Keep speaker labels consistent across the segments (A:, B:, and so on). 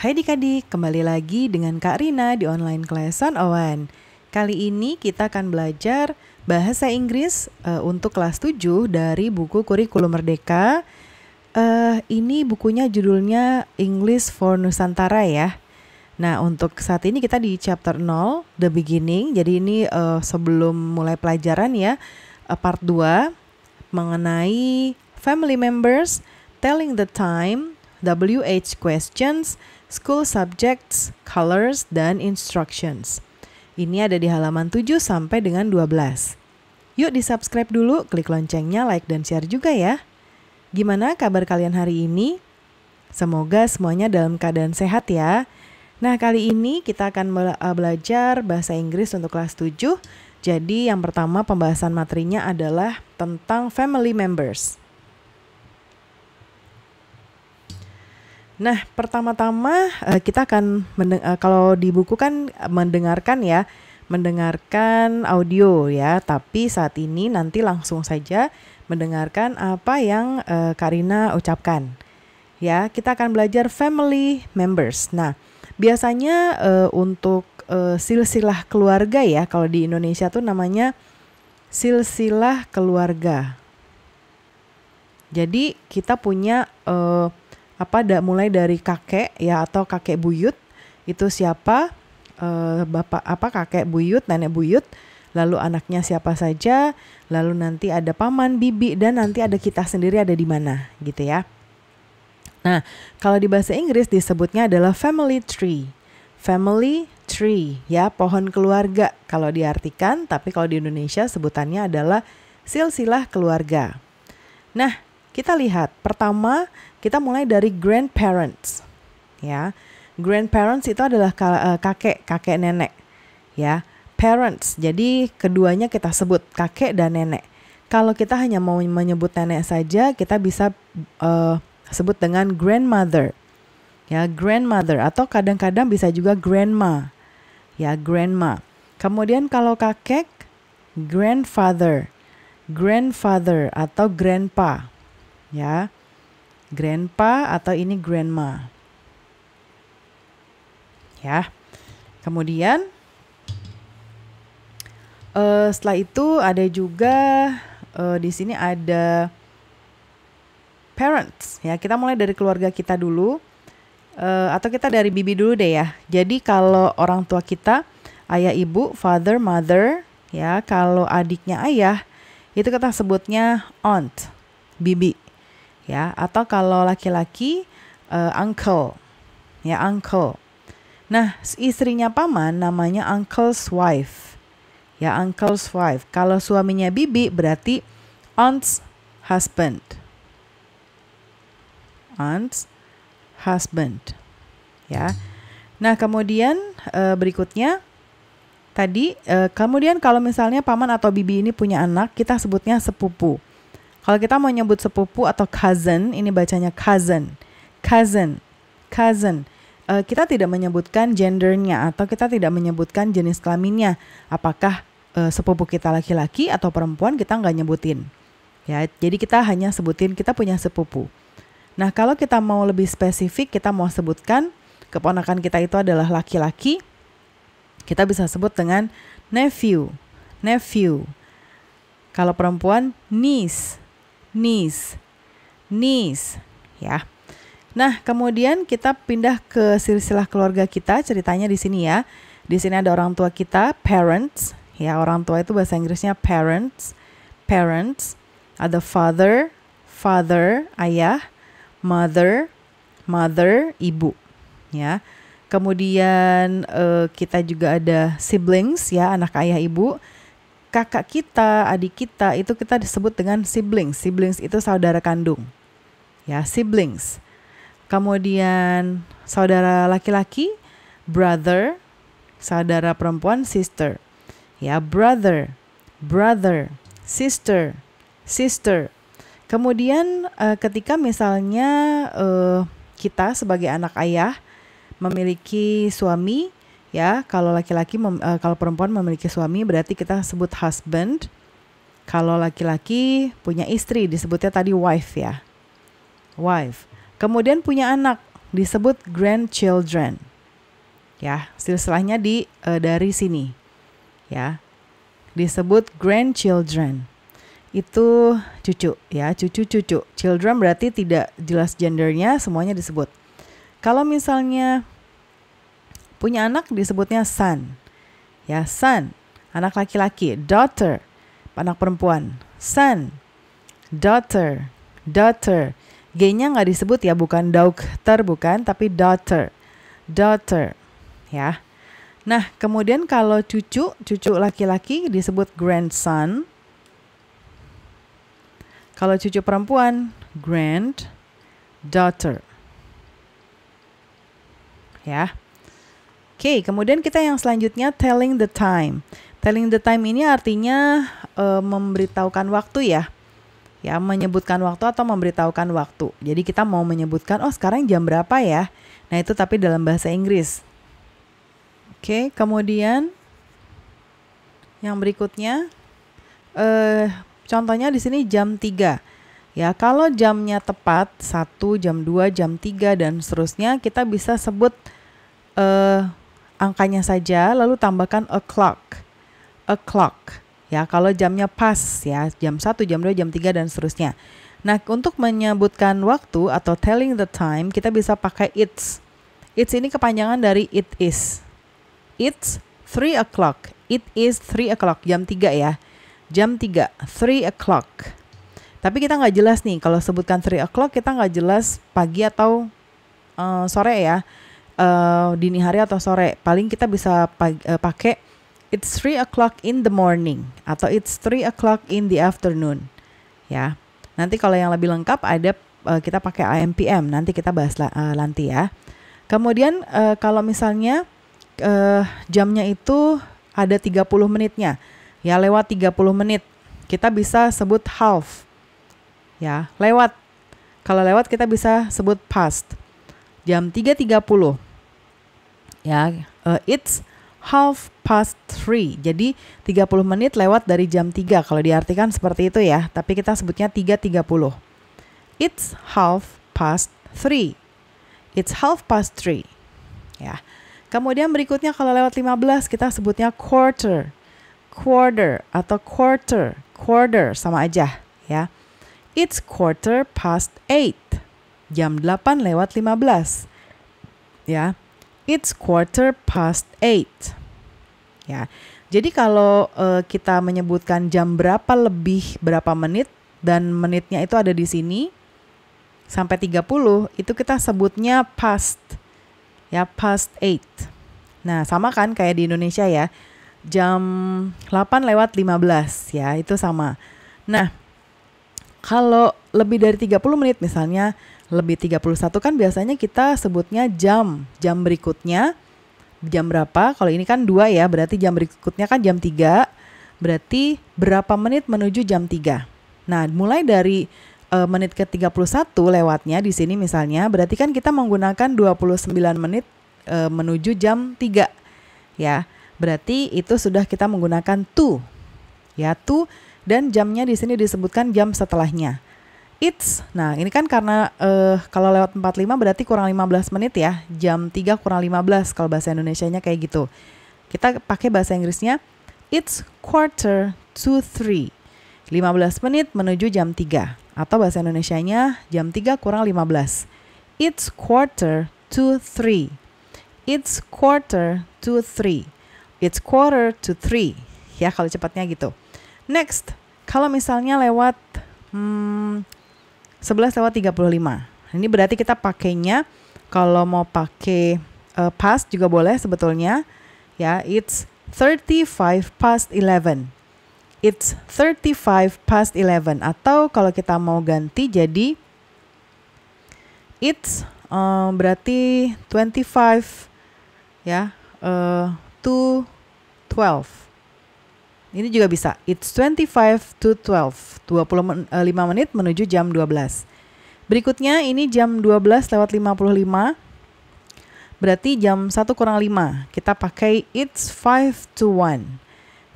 A: Hai adik-adik, kembali lagi dengan Kak Rina di online class 101. Kali ini kita akan belajar bahasa Inggris untuk kelas 7 dari buku Kurikulum Merdeka. Ini bukunya judulnya English for Nusantara ya. Nah, untuk saat ini kita di chapter 0, The Beginning. Jadi ini sebelum mulai pelajaran ya, part 2 mengenai family members, telling the time, WH questions, school subjects, colors, dan instructions. Ini ada di halaman 7 sampai dengan 12. Yuk di-subscribe dulu, klik loncengnya, like dan share juga ya. Gimana kabar kalian hari ini? Semoga semuanya dalam keadaan sehat ya. Nah, kali ini kita akan belajar bahasa Inggris untuk kelas 7. Jadi yang pertama pembahasan materinya adalah tentang family members. Nah, pertama-tama kita akan kalau di buku kan mendengarkan audio ya. Tapi saat ini nanti langsung saja mendengarkan apa yang Kak Rina ucapkan. Ya, kita akan belajar family members. Nah, biasanya untuk silsilah keluarga ya, kalau di Indonesia tuh namanya silsilah keluarga. Jadi kita punya mulai dari kakek ya atau kakek buyut, itu siapa, kakek buyut, nenek buyut, lalu anaknya siapa saja, lalu nanti ada paman, bibi, dan nanti ada kita sendiri ada di mana gitu ya. Nah, kalau di bahasa Inggris disebutnya adalah family tree. Family tree ya, pohon keluarga kalau diartikan, tapi kalau di Indonesia sebutannya adalah silsilah keluarga. Nah, kita lihat pertama kita mulai dari grandparents ya. Grandparents itu adalah kakek nenek ya. Parents, jadi keduanya kita sebut kakek dan nenek. Kalau kita hanya mau menyebut nenek saja, kita bisa sebut dengan grandmother ya, grandmother, atau kadang-kadang bisa juga grandma ya, grandma. Kemudian kalau kakek, grandfather atau grandpa ya, grandpa atau ini grandma ya. Kemudian setelah itu ada juga di sini ada parents ya. Kita mulai dari keluarga kita dulu, atau kita dari bibi dulu deh ya. Jadi kalau orang tua kita, ayah ibu, father, mother ya. Kalau adiknya ayah, itu kita sebutnya aunt, bibi ya. Atau kalau laki-laki uncle ya, uncle. Nah, istrinya paman namanya uncle's wife ya, uncle's wife. Kalau suaminya bibi berarti aunt's husband, aunt's husband ya. Nah, kemudian berikutnya tadi kemudian kalau misalnya paman atau bibi ini punya anak, kita sebutnya sepupu. Kalau kita mau nyebut sepupu atau cousin, ini bacanya cousin. Kita tidak menyebutkan gendernya atau kita tidak menyebutkan jenis kelaminnya. Apakah sepupu kita laki-laki atau perempuan, kita nggak nyebutin. Ya, jadi kita hanya sebutin kita punya sepupu. Nah, kalau kita mau lebih spesifik, kita mau sebutkan keponakan kita itu adalah laki-laki, kita bisa sebut dengan nephew. Kalau perempuan, niece ya. Nah, kemudian kita pindah ke silsilah keluarga kita. Ceritanya di sini ya. Di sini ada orang tua kita, parents ya. Orang tua itu bahasa Inggrisnya parents. Ada father, ayah, mother, ibu ya. Kemudian kita juga ada siblings ya, anak ayah ibu. Kakak kita, adik kita, itu kita disebut dengan siblings. Siblings itu saudara kandung ya, siblings. Kemudian saudara laki-laki, brother, saudara perempuan, sister ya, brother, sister. Kemudian ketika misalnya kita sebagai anak ayah memiliki suami ya, kalau laki-laki kalau perempuan memiliki suami berarti kita sebut husband. Kalau laki-laki punya istri disebutnya tadi wife ya, wife. Kemudian punya anak disebut grandchildren. Ya, silsilahnya dari sini. Ya. Disebut grandchildren. Itu cucu, ya, cucu-cucu. Children berarti tidak jelas gendernya, semuanya disebut. Kalau misalnya punya anak disebutnya son. Ya, son, anak laki-laki. Daughter, anak perempuan. Son, daughter, daughter. G-nya nggak disebut ya, bukan daughter, bukan, tapi daughter. Daughter, ya. Nah, kemudian kalau cucu laki-laki disebut grandson. Kalau cucu perempuan, granddaughter. Ya. Oke, kemudian kita yang selanjutnya telling the time. Telling the time ini artinya memberitahukan waktu ya. Ya, menyebutkan waktu atau memberitahukan waktu. Jadi kita mau menyebutkan, oh sekarang jam berapa ya? Nah itu tapi dalam bahasa Inggris. Oke, kemudian yang berikutnya, contohnya di sini jam 3. Ya, kalau jamnya tepat 1, jam 2, jam 3 dan seterusnya, kita bisa sebut angkanya saja lalu tambahkan o'clock. O'clock. Ya, kalau jamnya pas ya, jam 1, jam 2, jam 3 dan seterusnya. Nah, untuk menyebutkan waktu atau telling the time, kita bisa pakai it's. It's ini kepanjangan dari it is. It's 3 o'clock. It is 3 o'clock. Jam 3 ya. Jam 3. 3 o'clock. Tapi kita nggak jelas nih. Kalau sebutkan 3 o'clock, kita nggak jelas pagi atau sore ya. Dini hari atau sore. Paling kita bisa pakai it's 3 o'clock in the morning. Atau it's 3 o'clock in the afternoon. Ya. Nanti kalau yang lebih lengkap ada kita pakai AM PM. Nanti kita bahas nanti ya. Kemudian kalau misalnya jamnya itu ada 30 menitnya. Ya, lewat 30 menit. Kita bisa sebut half. Ya, lewat. Kalau lewat kita bisa sebut past. Jam 3.30. Ya, it's half past 3. Jadi 30 menit lewat dari jam 3 kalau diartikan seperti itu ya. Tapi kita sebutnya 3.30. It's half past 3. It's half past 3. Ya. Kemudian berikutnya kalau lewat 15 kita sebutnya quarter. Quarter atau quarter. Quarter sama aja ya. It's quarter past 8. Jam 8 lewat 15. Ya. It's quarter past 8. Ya. Jadi kalau kita menyebutkan jam berapa lebih berapa menit dan menitnya itu ada di sini sampai 30, itu kita sebutnya past. Ya, past 8. Nah, sama kan kayak di Indonesia ya. Jam 8 lewat 15 ya, itu sama. Nah, kalau lebih dari 30 menit misalnya lebih 31 kan biasanya kita sebutnya jam. Jam berikutnya jam berapa? Kalau ini kan 2 ya, berarti jam berikutnya kan jam 3. Berarti berapa menit menuju jam 3. Nah, mulai dari menit ke 31 lewatnya di sini misalnya, berarti kan kita menggunakan 29 menit menuju jam 3. Ya. Berarti itu sudah kita menggunakan to. Ya, to dan jamnya di sini disebutkan jam setelahnya. It's. Nah, ini kan karena kalau lewat 45 berarti kurang 15 menit ya. Jam 3 kurang 15 kalau bahasa Indonesianya kayak gitu. Kita pakai bahasa Inggrisnya it's quarter to 3. 15 menit menuju jam 3. Atau bahasa Indonesianya jam 3 kurang 15. It's quarter to 3. It's quarter to 3. It's quarter to 3. Ya, kalau cepatnya gitu. Next, kalau misalnya lewat 11 lewat 35. Ini berarti kita pakainya kalau mau pakai past juga boleh sebetulnya. Ya, it's 35 past 11. It's 35 past 11. Atau kalau kita mau ganti jadi it's berarti 25 ya, to 12. Ini juga bisa. It's 25 to 12. 25 menit menuju jam 12. Berikutnya ini jam 12 lewat 55. Berarti jam 1 kurang 5. Kita pakai it's 5 to 1.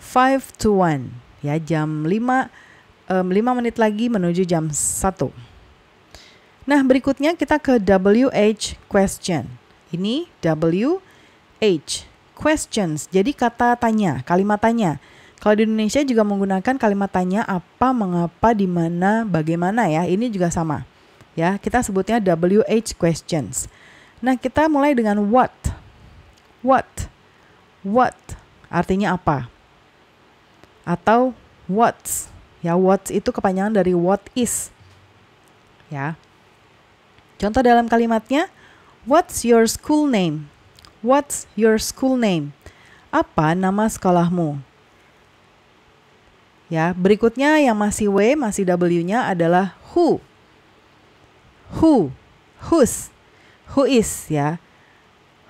A: 5 to 1. Ya, jam 5 menit lagi menuju jam 1. Nah, berikutnya kita ke WH question. Ini WH questions. Jadi kata tanya, kalimat tanya. Kalau di Indonesia juga menggunakan kalimat tanya apa, mengapa, di mana, bagaimana ya. Ini juga sama. Ya, kita sebutnya WH questions. Nah, kita mulai dengan what. What? What artinya apa? Atau what's. Ya, what's itu kepanjangan dari what is. Ya. Contoh dalam kalimatnya, what's your school name? What's your school name? Apa nama sekolahmu? Ya, berikutnya yang masih W, masih W-nya adalah who. Who, whose, who is ya.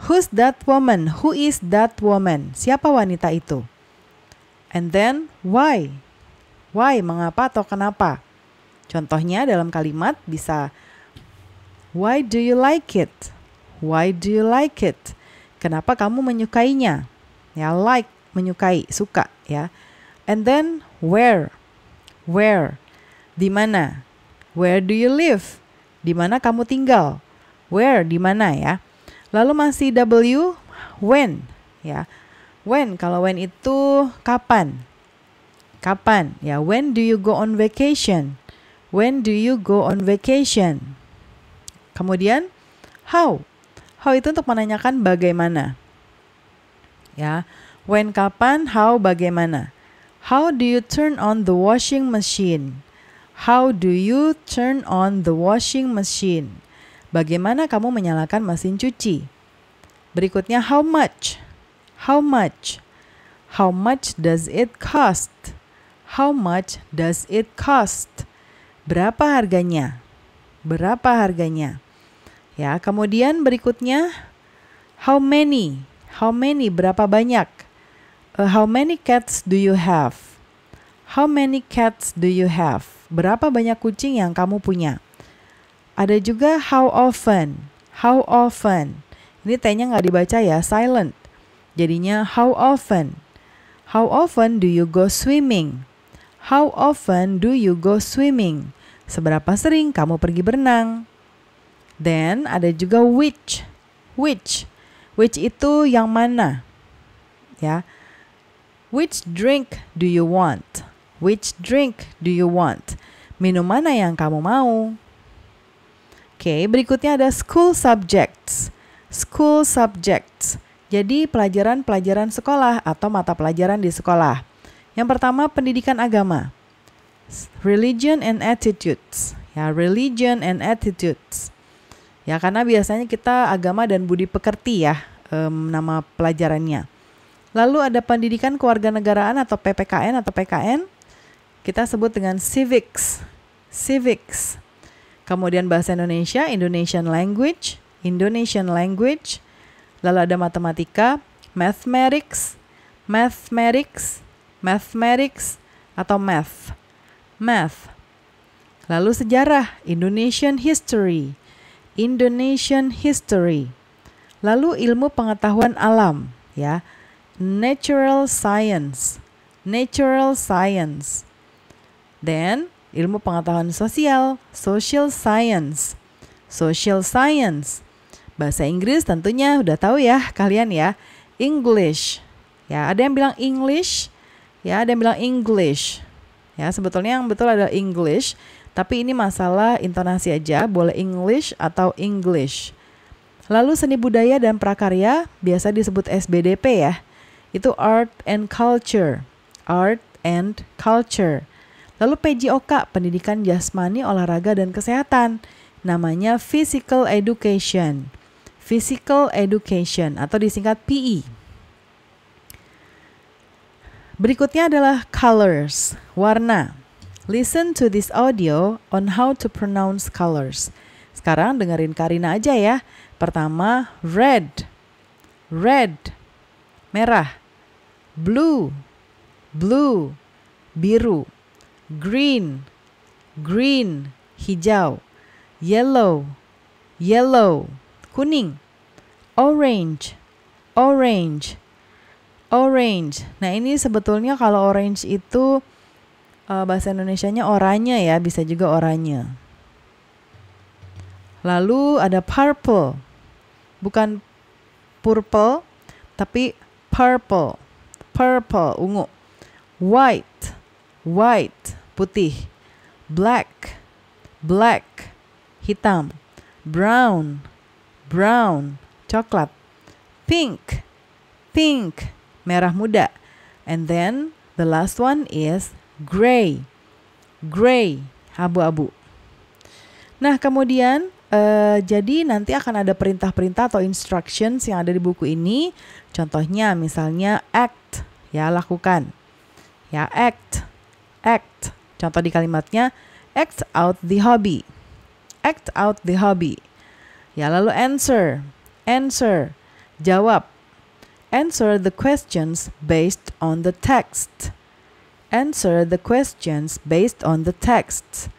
A: Who's that woman? Who is that woman? Siapa wanita itu? And then why? Why, mengapa atau kenapa? Contohnya dalam kalimat bisa why do you like it? Why do you like it? Kenapa kamu menyukainya? Ya, like, menyukai, suka ya. And then where? Where? Di mana? Where do you live? Di mana kamu tinggal? Where, di mana ya? Lalu masih W, when ya. When, kalau when itu kapan? Kapan? Ya, when do you go on vacation? When do you go on vacation? Kemudian how? How itu untuk menanyakan bagaimana. Ya, when, kapan, how, bagaimana. How do you turn on the washing machine? How do you turn on the washing machine? Bagaimana kamu menyalakan mesin cuci? Berikutnya how much? How much? How much does it cost? How much does it cost? Berapa harganya? Berapa harganya? Ya, kemudian berikutnya how many? How many, berapa banyak? How many cats do you have? How many cats do you have? Berapa banyak kucing yang kamu punya? Ada juga how often? How often? Ini T-nya nggak dibaca ya, silent. Jadinya how often? How often do you go swimming? How often do you go swimming? Seberapa sering kamu pergi berenang? Then ada juga which. Which? Which itu yang mana? Ya. Which drink do you want? Which drink do you want? Minum mana yang kamu mau? Oke, berikutnya ada school subjects. School subjects. Jadi pelajaran-pelajaran sekolah atau mata pelajaran di sekolah. Yang pertama, pendidikan agama. Religion and attitudes. Ya, religion and attitudes. Ya, karena biasanya kita agama dan budi pekerti ya, nama pelajarannya. Lalu ada pendidikan kewarganegaraan atau PPKN atau PKN. Kita sebut dengan civics. Civics. Kemudian bahasa Indonesia, Indonesian language. Indonesian language. Lalu ada matematika, mathematics. Mathematics. Mathematics atau math. Math. Lalu sejarah, Indonesian history. Indonesian history. Lalu ilmu pengetahuan alam, ya. Natural science. Natural science. Then, ilmu pengetahuan sosial, social science. Social science. Bahasa Inggris tentunya udah tahu ya kalian ya. English. Ya, ada yang bilang English, ya, ada yang bilang English. Ya, sebetulnya yang betul adalah English, tapi ini masalah intonasi aja, boleh English atau English. Lalu seni budaya dan prakarya biasa disebut SBDP ya. Itu art and culture. Art and culture. Lalu PJOK, pendidikan jasmani, olahraga dan kesehatan. Namanya physical education. Physical education atau disingkat PE. Berikutnya adalah colors, warna. Listen to this audio on how to pronounce colors. Sekarang dengerin Karina aja ya. Pertama, red. Red. Merah. Blue. Blue. Biru. Green. Green. Hijau. Yellow. Yellow. Kuning. Orange. Orange. Orange. Nah, ini sebetulnya kalau orange itu bahasa Indonesianya oranye ya, bisa juga oranye. Lalu ada purple. Bukan purple, tapi purple. Purple, ungu. White, white, putih. Black, black, hitam. Brown, brown, coklat. Pink, pink, merah muda. And then the last one is gray, gray, abu-abu. Nah, kemudian jadi nanti akan ada perintah-perintah atau instructions yang ada di buku ini. Contohnya misalnya act, ya lakukan. Ya, act, act. Contoh di kalimatnya, act out the hobby. Act out the hobby. Ya, lalu answer, answer, jawab. Answer the questions based on the text. Answer the questions based on the text.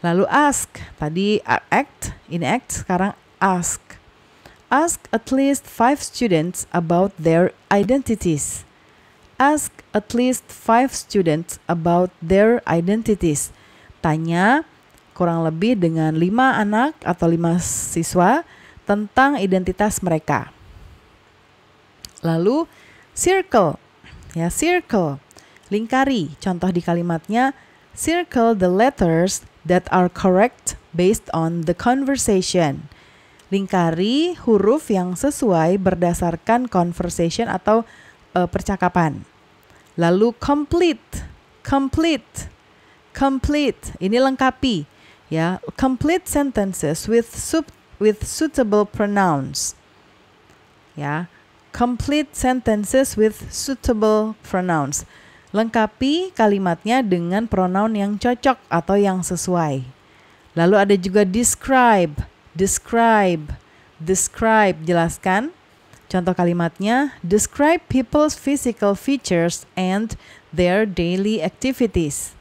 A: Lalu ask, tadi act, ini act, sekarang ask. Ask at least 5 students about their identities. Ask at least 5 students about their identities. Tanya kurang lebih dengan 5 anak atau 5 siswa tentang identitas mereka. Lalu circle, ya circle, lingkari. Contoh di kalimatnya, circle the letters that are correct based on the conversation. Lingkari huruf yang sesuai berdasarkan conversation atau percakapan. Lalu complete, complete, complete. Ini lengkapi, ya. Complete sentences with suitable pronouns. Ya, complete sentences with suitable pronouns. Lengkapi kalimatnya dengan pronoun yang cocok atau yang sesuai. Lalu ada juga describe, describe, describe, jelaskan. Contoh kalimatnya, describe people's physical features and their daily activities.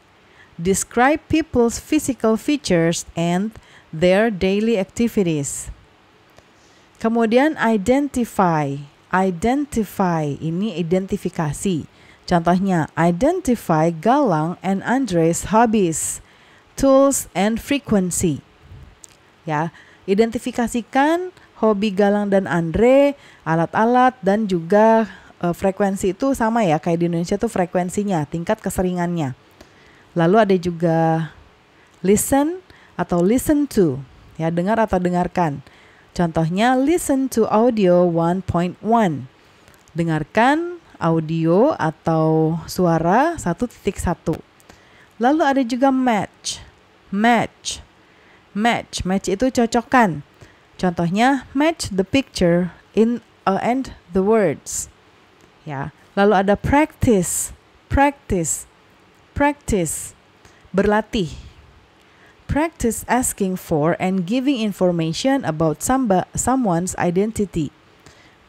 A: Describe people's physical features and their daily activities. Kemudian identify, identify, ini identifikasi. Contohnya, identify Galang and Andre's hobbies, tools, and frequency. Ya, identifikasikan hobi Galang dan Andre, alat-alat, dan juga frekuensi itu sama ya, kayak di Indonesia tuh frekuensinya, tingkat keseringannya. Lalu ada juga listen atau listen to, ya dengar atau dengarkan. Contohnya, listen to audio 1.1. Dengarkan audio atau suara 1.1. Lalu ada juga match. Match. Match. Match itu cocokkan. Contohnya, match the picture in and the words. Ya. Lalu ada practice. Practice. Practice. Berlatih. Practice asking for and giving information about someone's identity.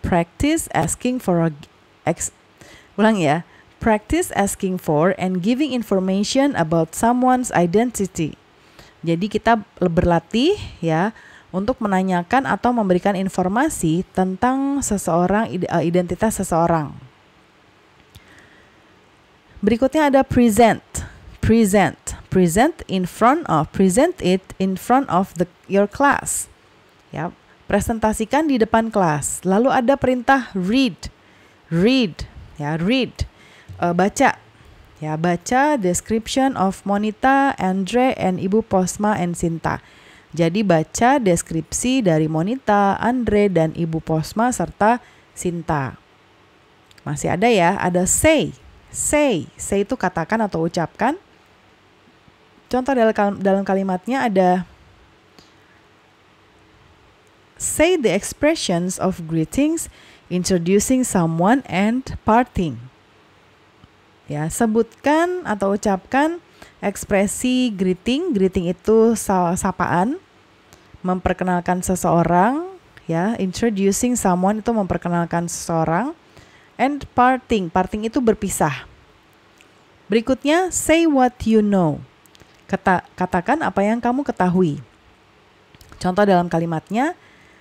A: Practice asking for ulang ya. Practice asking for and giving information about someone's identity. Jadi kita berlatih ya untuk menanyakan atau memberikan informasi tentang seseorang, identitas seseorang. Berikutnya ada present. Present. Present it in front of your class. Ya, presentasikan di depan kelas. Lalu ada perintah read. Read, ya read, baca, ya baca description of Monita, Andre, and Ibu Posma and Sinta. Jadi baca deskripsi dari Monita, Andre, dan Ibu Posma serta Sinta. Masih ada ya, ada say, say itu katakan atau ucapkan. Contoh dalam kalimatnya ada say the expressions of greetings, introducing someone and parting. Ya, sebutkan atau ucapkan ekspresi greeting. Greeting itu sapaan, memperkenalkan seseorang, ya. Introducing someone itu memperkenalkan seseorang, and parting. Parting itu berpisah. Berikutnya, say what you know. Katakan apa yang kamu ketahui. Contoh dalam kalimatnya,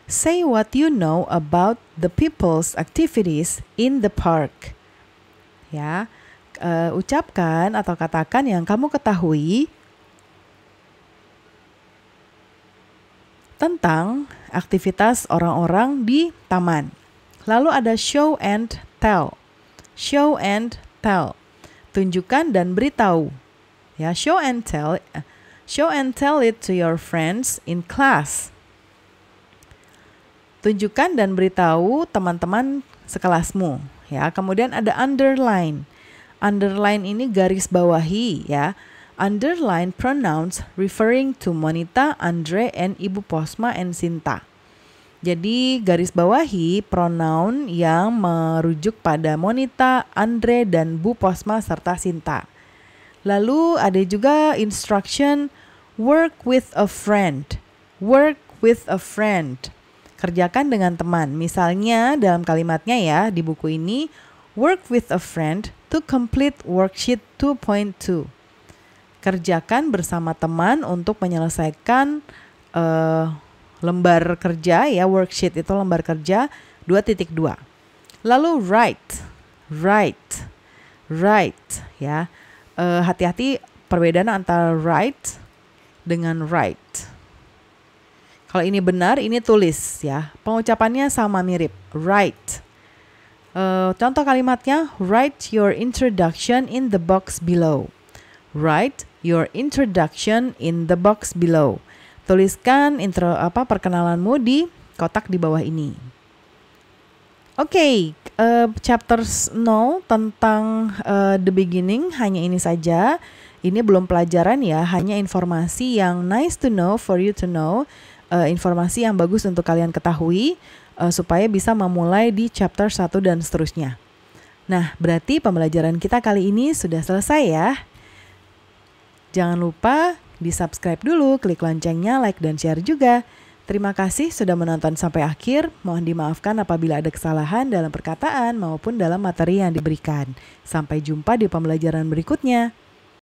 A: say what you know about the people's activities in the park. Ya, ucapkan atau katakan yang kamu ketahui tentang aktivitas orang-orang di taman. Lalu ada show and tell. Show and tell. Tunjukkan dan beritahu. Ya, show and tell it to your friends in class. Tunjukkan dan beritahu teman-teman sekelasmu. Ya, kemudian ada underline. Underline ini garis bawahi, ya. Underline pronouns referring to Monita, Andre, and Ibu Posma and Sinta. Jadi garis bawahi pronoun yang merujuk pada Monita, Andre, dan Bu Posma serta Sinta. Lalu ada juga instruction work with a friend. Work with a friend. Kerjakan dengan teman. Misalnya dalam kalimatnya ya di buku ini, work with a friend to complete worksheet 2.2. Kerjakan bersama teman untuk menyelesaikan lembar kerja ya, worksheet itu lembar kerja 2.2. Lalu write ya. Hati-hati perbedaan antara write dengan write. Kalau ini benar, ini tulis ya. Pengucapannya sama mirip, write. Contoh kalimatnya, write your introduction in the box below. Write your introduction in the box below. Tuliskan perkenalanmu di kotak di bawah ini. Oke, chapter 0 tentang the beginning hanya ini saja. Ini belum pelajaran ya, hanya informasi yang nice to know, for you to know. Informasi yang bagus untuk kalian ketahui supaya bisa memulai di chapter 1 dan seterusnya. Nah, berarti pembelajaran kita kali ini sudah selesai ya. Jangan lupa di-subscribe dulu, klik loncengnya, like dan share juga. Terima kasih sudah menonton sampai akhir. Mohon dimaafkan apabila ada kesalahan dalam perkataan maupun dalam materi yang diberikan. Sampai jumpa di pembelajaran berikutnya.